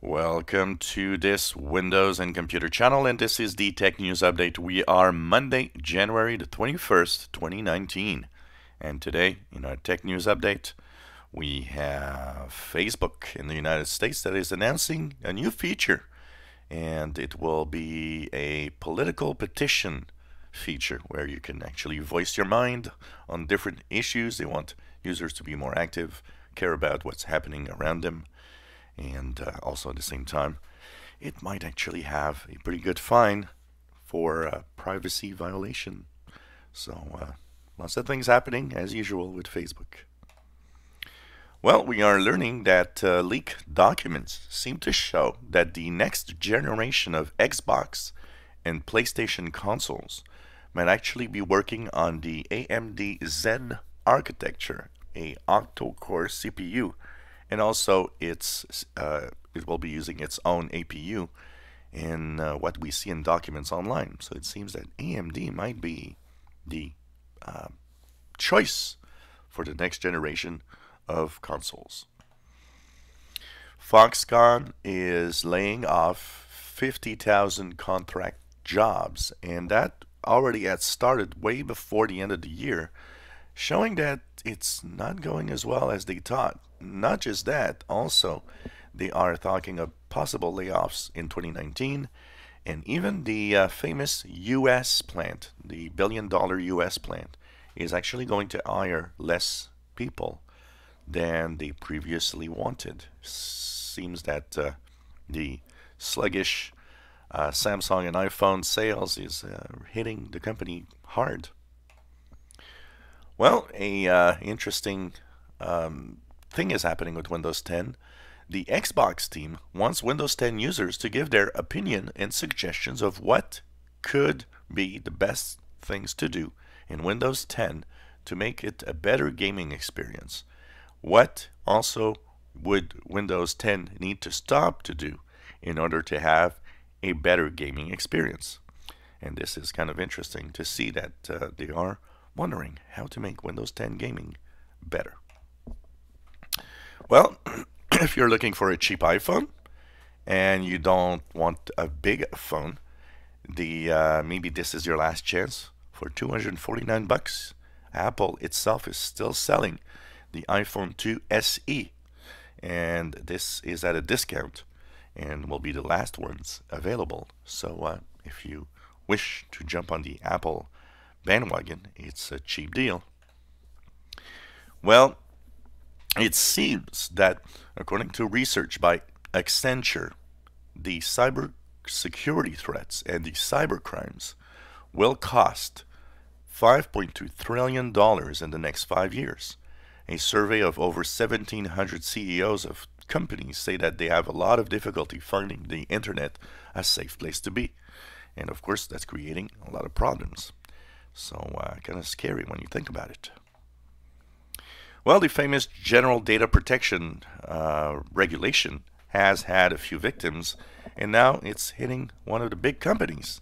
Welcome to this Windows and Computer channel, and this is the Tech News Update. We are Monday, January the 21st, 2019. And today, in our Tech News Update, we have Facebook in the United States that is announcing a new feature. And it will be a political petition feature where you can actually voice your mind on different issues. They want users to be more active, care about what's happening around them. And also at the same time, it might actually have a pretty good fine for privacy violation. So lots of things happening as usual with Facebook. Well, we are learning that leaked documents seem to show that the next generation of Xbox and PlayStation consoles might actually be working on the AMD Zen architecture, a octa-core CPU. And also, it will be using its own APU in what we see in documents online. So it seems that AMD might be the choice for the next generation of consoles. Foxconn is laying off 50,000 contract jobs, and that already had started way before the end of the year, showing that it's not going as well as they thought. Not just that, also they are talking of possible layoffs in 2019, and even the famous US plant, the billion-dollar US plant, is actually going to hire less people than they previously wanted. Seems that the sluggish Samsung and iPhone sales is hitting the company hard. Well, a interesting thing is happening with Windows 10. The Xbox team wants Windows 10 users to give their opinion and suggestions of what could be the best things to do in Windows 10 to make it a better gaming experience. What also would Windows 10 need to stop to do in order to have a better gaming experience? And this is kind of interesting to see that they are wondering how to make Windows 10 gaming better. Well, if you're looking for a cheap iPhone and you don't want a big phone, maybe this is your last chance. For $249, Apple itself is still selling the iPhone 2 SE, and this is at a discount and will be the last ones available. So if you wish to jump on the Apple bandwagon, it's a cheap deal. Well, it seems that according to research by Accenture, the cyber security threats and the cyber crimes will cost $5.2 trillion in the next 5 years. A survey of over 1,700 CEOs of companies say that they have a lot of difficulty finding the internet a safe place to be. And of course, that's creating a lot of problems. So kind of scary when you think about it. Well, the famous General Data Protection regulation has had a few victims, and now it's hitting one of the big companies.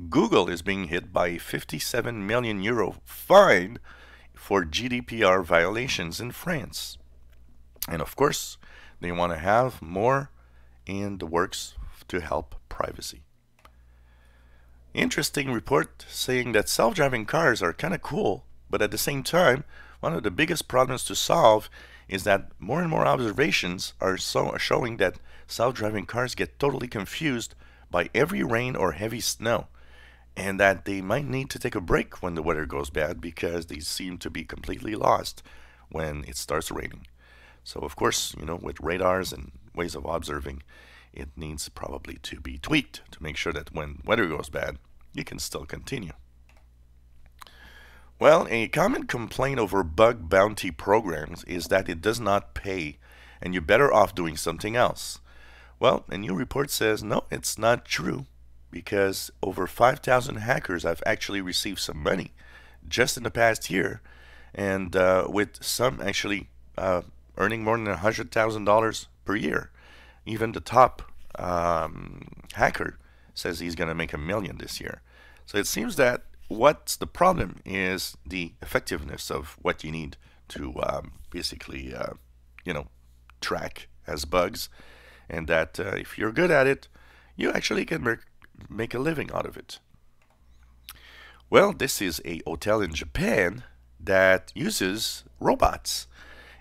Google is being hit by a 57 million euro fine for GDPR violations in France. And of course, they want to have more in the works to help privacy. Interesting report saying that self-driving cars are kind of cool, but at the same time, one of the biggest problems to solve is that more and more observations are showing that self-driving cars get totally confused by every rain or heavy snow, and that they might need to take a break when the weather goes bad because they seem to be completely lost when it starts raining. So of course, with radars and ways of observing, it needs probably to be tweaked to make sure that when weather goes bad, you can still continue. Well, a common complaint over bug bounty programs is that it does not pay and you're better off doing something else. Well, a new report says no, it's not true, because over 5,000 hackers have actually received some money just in the past year, and with some actually earning more than $100,000 per year. Even the top hacker says he's going to make $1 million this year. So it seems that what's the problem is the effectiveness of what you need to basically track as bugs, and that if you're good at it, you actually can make a living out of it. Well, this is a hotel in Japan that uses robots.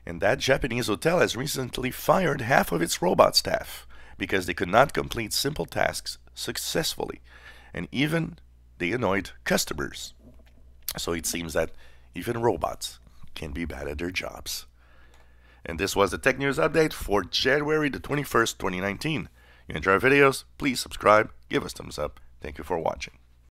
And that Japanese hotel has recently fired half of its robot staff because they could not complete simple tasks successfully. And even they annoyed customers. So it seems that even robots can be bad at their jobs. And this was the Tech News Update for January the 21st, 2019. You enjoy our videos? Please subscribe, give us thumbs up. Thank you for watching.